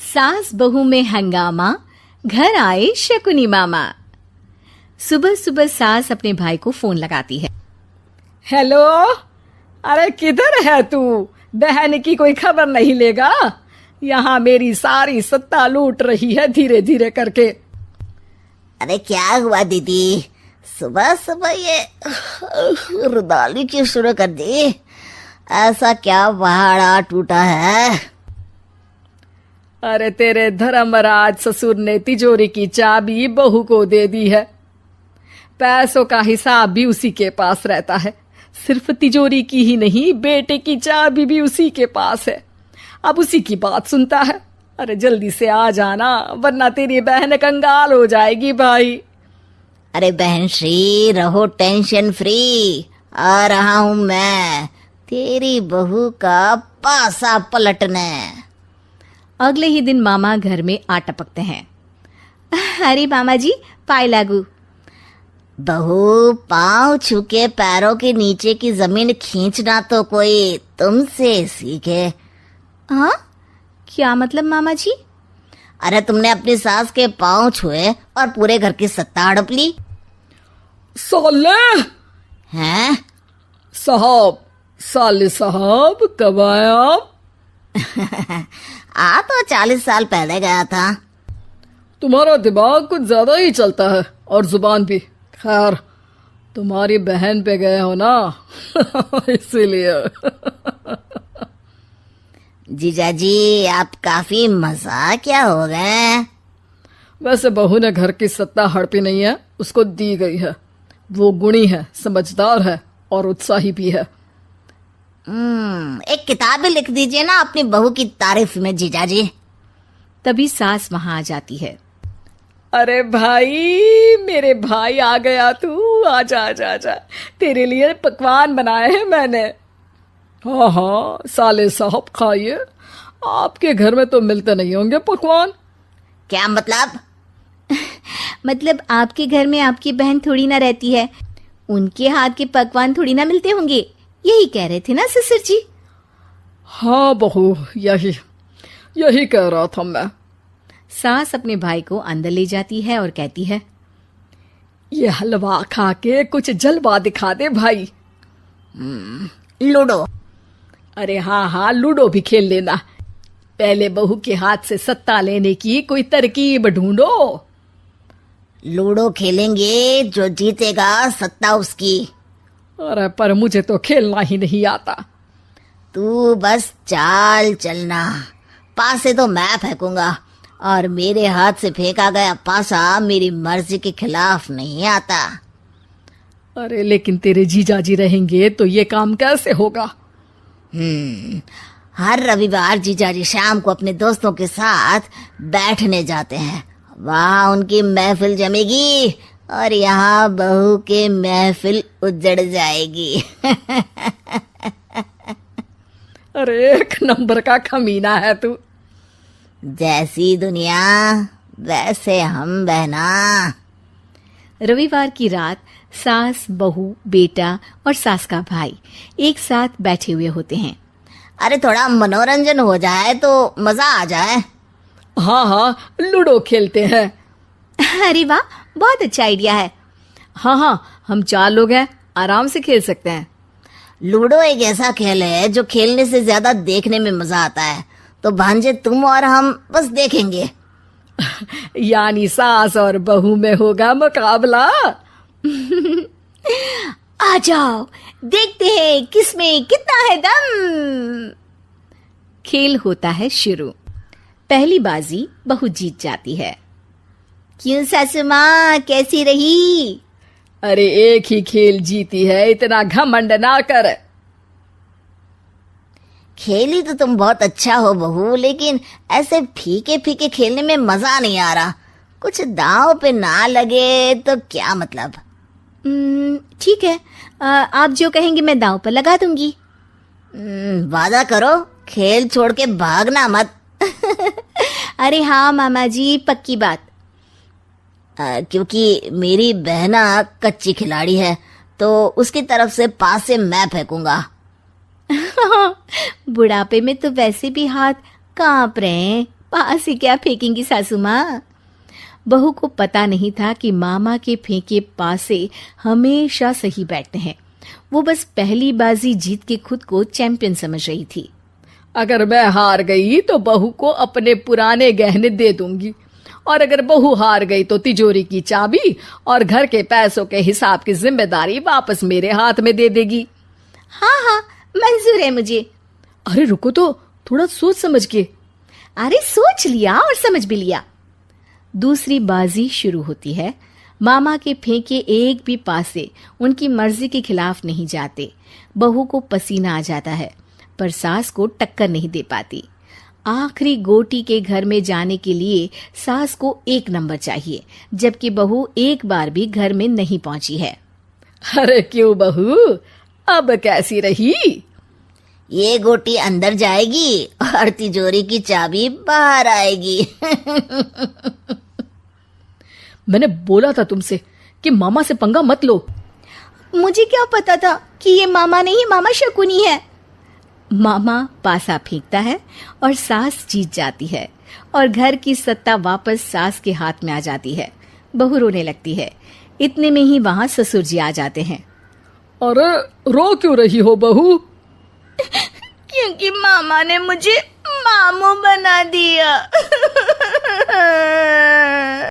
सास बहू में हंगामा, घर आए शकुनी मामा। सुबह सुबह सास अपने भाई को फोन लगाती है। हेलो, अरे किधर है तू? बहन की कोई खबर नहीं लेगा? यहाँ मेरी सारी सत्ता लूट रही है धीरे धीरे करके। अरे क्या हुआ दीदी, सुबह सुबह ये रुदाली क्यों शुरू कर दी? ऐसा क्या पहाड़ा टूटा है? अरे तेरे धर्मराज ससुर ने तिजोरी की चाबी बहू को दे दी है। पैसों का हिसाब भी उसी के पास रहता है। सिर्फ तिजोरी की ही नहीं, बेटे की चाबी भी उसी के पास है। अब उसी की बात सुनता है। अरे जल्दी से आ जाना, वरना तेरी बहन कंगाल हो जाएगी भाई। अरे बहन श्री, रहो टेंशन फ्री, आ रहा हूं मैं तेरी बहू का पासा पलटने। अगले ही दिन मामा घर में आ टपकते हैं। अरे मामा जी, पाए लागू। बहू, पाँव छू के पैरों के नीचे की जमीन खींचना तो कोई तुमसे सीखे। हाँ, क्या मतलब मामा जी? अरे तुमने अपनी सास के पाँव छुए और पूरे घर की सत्ता हड़प ली। साले हैं? साहब, साले साहब कब आए आप? आ तो 40 साल पहले गया था। तुम्हारा दिमाग कुछ ज्यादा ही चलता है और जुबान भी। खैर, तुम्हारी बहन पे गए हो ना इसीलिए। जीजा जी, आप काफी मजाकिया हो गए। वैसे बहू ने घर की सत्ता हड़पी नहीं है, उसको दी गई है। वो गुणी है, समझदार है और उत्साही भी है। एक किताब भी लिख दीजिए ना अपनी बहू की तारीफ में जीजा जी। तभी सास वहां आ जाती है। अरे भाई, मेरे भाई आ गया तू। आजा आजा आजा, तेरे लिए पकवान बनाए हैं मैंने। हाँ हाँ साले साहब, खाइए। आपके घर में तो मिलते नहीं होंगे पकवान। क्या मतलब? मतलब आपके घर में आपकी बहन थोड़ी ना रहती है, उनके हाथ के पकवान थोड़ी ना मिलते होंगे, यही कह रहे थे ना ससुर जी? हाँ बहू, यही कह रहा था मैं। सास अपने भाई को अंदर ले जाती है और कहती है, ये हलवा खा के कुछ जलवा दिखा दे भाई। लूडो? अरे हाँ हाँ, लूडो भी खेल लेना। पहले बहू के हाथ से सत्ता लेने की कोई तरकीब ढूंढो। लूडो खेलेंगे, जो जीतेगा सत्ता उसकी। अरे पर मुझे तो खेलना ही नहीं आता। तू बस चाल चलना, पासे तो मैं फेंकूंगा और मेरे हाथ से फेंका गया पासा मेरी मर्जी के खिलाफ नहीं आता। अरे लेकिन तेरे जीजाजी रहेंगे तो ये काम कैसे होगा? हर रविवार जीजाजी शाम को अपने दोस्तों के साथ बैठने जाते हैं। वहाँ उनकी महफिल जमेगी और यहाँ बहू के महफिल उजड़ जाएगी। अरे एक नंबर का कमीना है तू। जैसी दुनिया वैसे हम बहना। रविवार की रात सास, बहू, बेटा और सास का भाई एक साथ बैठे हुए होते हैं। अरे थोड़ा मनोरंजन हो जाए तो मजा आ जाए। हाँ हाँ, लूडो खेलते हैं। अरे वाह, बहुत अच्छा आइडिया है। हाँ हाँ, हम 4 लोग हैं, आराम से खेल सकते हैं। लूडो एक ऐसा खेल है जो खेलने से ज्यादा देखने में मजा आता है। तो भांजे, तुम और हम बस देखेंगे। यानी सास और बहू में होगा मुकाबला। आ जाओ, देखते हैं किसमें कितना है दम। खेल होता है शुरू। पहली बाजी बहू जीत जाती है। क्यों सासू माँ, कैसी रही? अरे एक ही खेल जीती है, इतना घमंड ना कर। खेली तो तुम बहुत अच्छा हो बहू, लेकिन ऐसे फीके फीके खेलने में मजा नहीं आ रहा। कुछ दांव पे ना लगे तो क्या मतलब? ठीक है, आप जो कहेंगे मैं दांव पर लगा दूंगी। वादा करो, खेल छोड़ के भागना मत। अरे हाँ मामा जी, पक्की बात। क्योंकि मेरी बहना कच्ची खिलाड़ी है, तो उसकी तरफ से पास से मैं फेंकूंगा। बुढ़ापे में तो वैसे भी हाथ कांप रहे हैं, पास से क्या फेंकेंगी सासू माँ। बहू को पता नहीं था कि मामा के फेंके पासे हमेशा सही बैठते हैं। वो बस पहली बाजी जीत के खुद को चैंपियन समझ रही थी। अगर मैं हार गई तो बहू को अपने पुराने गहने दे दूंगी, और अगर बहू हार गई तो तिजोरी की चाबी और घर के पैसों के हिसाब की जिम्मेदारी वापस मेरे हाथ में दे देगी। हाँ हाँ, मंजूर है मुझे। अरे रुको तो, थोड़ा सोच समझ के। अरे सोच लिया और समझ भी लिया। दूसरी बाजी शुरू होती है। मामा के फेंके एक भी पासे उनकी मर्जी के खिलाफ नहीं जाते। बहू को पसीना आ जाता है, पर सास को टक्कर नहीं दे पाती। आखिरी गोटी के घर में जाने के लिए सास को 1 नंबर चाहिए, जबकि बहू एक बार भी घर में नहीं पहुंची है। अरे क्यों बहू, अब कैसी रही? ये गोटी अंदर जाएगी और तिजोरी की चाबी बाहर आएगी। मैंने बोला था तुमसे कि मामा से पंगा मत लो। मुझे क्या पता था कि ये मामा नहीं, मामा शकुनी है। मामा पासा फेंकता है और सास जीत जाती है और घर की सत्ता वापस सास के हाथ में आ जाती है। बहू रोने लगती है। इतने में ही वहां ससुर जी आ जाते हैं। अरे रो क्यों रही हो बहू? क्योंकि मामा ने मुझे मामू बना दिया।